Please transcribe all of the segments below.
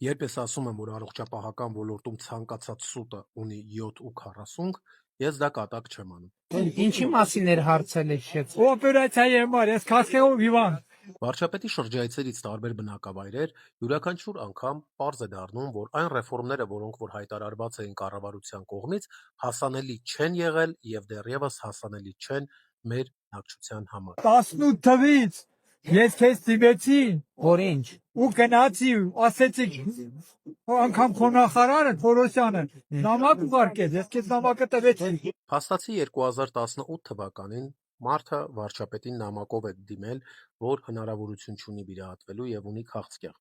Երբ ես ասում եմ, որ առողջապահական ոլորտում ցանկացած սուտը ունի 7.40, ես դա կատակ չեմ անում։ Ինչի մասին էր հարցել եք։ Օպերացիայի համար, ես քասկեղով հիվանդ։ Վարչապետի շրջայցերից տարբեր բնակավայրեր յուրաքանչյուր անգամ պարզ է դառնում, որ այն ռեֆորմները, որոնք որ հայտարարված էին կառավարության կողմից, հասանելի չեն եղել եւ դեռևս հասանելի չեն մեր բնակչության համար։ 18 թվից ես քեզ դիմեցի Որ ինչ։ ու գնացի ու ասեցի անգամ խոնախարարը Թորոսյանը նամակ ուղարկեց, ես քեզ նամակը տվեցի։ Փաստացի 2018 թվականին մարդը վարչապետին նամակով է դիմել, որ հնարավորություն չունի վիրահատվելու եւ ունի քաղցկեղ։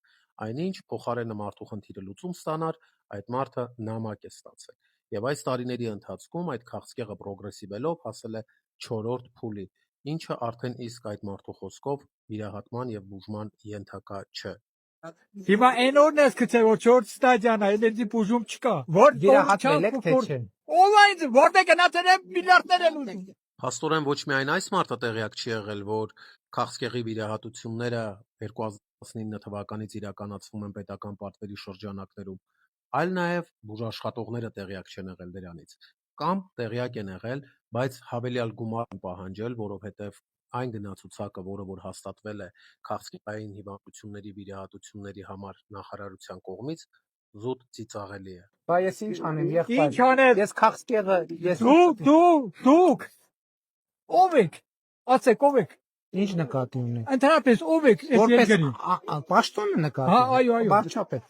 Այնինչ փոխարենը մարդու խնդիրը լուծում ստանար, այդ մարդը նամակ է ստացել։ Եվ այս տարիների ընթացքում այդ քաղցկեղը պրոգրեսիվելով հասել է 4-րդ փուլի, ինչը արդեն իսկ այդ մարդու խոսքով վիրահատման եւ բուժման ենթակա չէ։ Հիմա այն օրն ես գցել, որ 4 ստադիան է, էլի բուժում չկա։ Որ Վիրահատվել եք թե չէ։ Ով այն որտե գնացել է միլիարդներ են ուզում։ Փաստորեն ոչ միայն այս մարդը տեղյակ չի եղել, որ քաղցկեղի վիրահատությունները 2019 թվականից իրականացվում են պետական պատվերի շրջանակներում, այլ նաև բուժաշխատողները տեղյակ չեն եղել դրանից, կամ տեղյակ են եղել, բայց հավելյալ գումար են պահանջել, որովհետև այն գնացուցակը, որը որ հաստատվել է քաղցկեղային հիվանդությունների վիրահատությունների համար նախարարության կողմից, զուտ ծիծաղելի է։ Բա ես ինչ անեմ, եղբայր։ Ինչ անեմ։ Ես քաղցկեղը, ես Դուք ով եք։ Ասեք ով եք։ ինչ նկատի ունեք։ Ընդհանրապես ով եք այս Որպես երկրի։ պաշտոնը նկատի։ Հա, այո, այո։ Վարչապետ։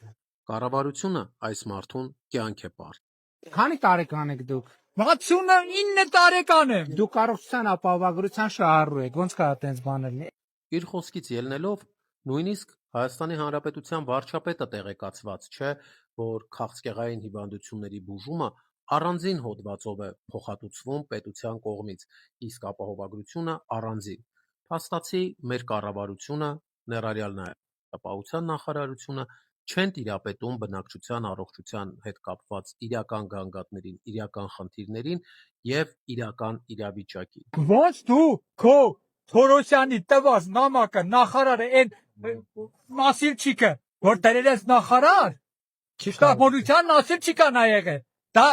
Կառավարությունը այս մարդուն կյանք է պար։ Քանի տարեկան եք դուք։ 69 տարեկան եմ։ Դուք առողջության ապահովագրության շահառու եք։ Ոնց կա այդպես բաներ։ Իր խոսքից ելնելով, նույնիսկ Հայաստանի Հանրապետության վարչապետը տեղեկացված չէ, որ քաղցկեղային հիվանդությունների բուժումը առանձին հոդվածով է փոխհատուցվում պետության կողմից, իսկ ապահովագրությունը առանձին։ Փաստացի մեր կառավարությունը, ներառյալ նաև ապահովության նախարարությունը, չեն տիրապետում բնակչության առողջության հետ կապված իրական գանգատներին, իրական խնդիրներին եւ իրական իրավիճակին։ Ոնց դու քո Թորոսյանի տված նամակը նախարարը այն Նասիլչիկը որ դրել ես նախարար շտապօրության Նասիլչիկա նա եղել դա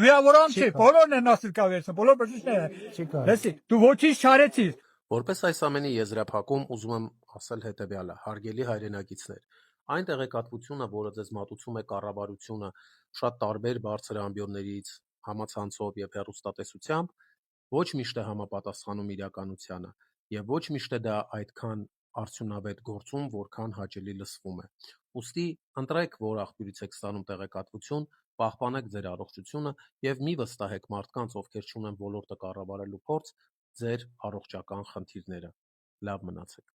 վիայորան չի բոլորն են Նասիլկա վերցնում բոլոր բժիշկները լսի դու ոչինչ չարեցիր Որպես այս ամենի եզրափակում ուզում եմ ասել հետևյալը, հարգելի հայրենակիցներ, այն տեղեկատվությունը, որը ձեզ մատուցում է կառավարությունը շատ տարբեր բարձր ամբիոններից, համացանցով եւ հեռուստատեսությամբ, ոչ միշտ է համապատասխանում իրականությանը եւ ոչ միշտ է դա այդքան արդյունավետ գործում, որքան հաճելի լսվում է։ Ուստի ընտրեք, որ աղբյուրից եք ստանում տեղեկատվություն, պահպանեք ձեր առողջությունը եւ մի վստահեք մարդկանց, ովքեր չունեն ոլորտը կառավարելու փորձ, ձեր առողջական խնդիրները։ Լավ մնացեք։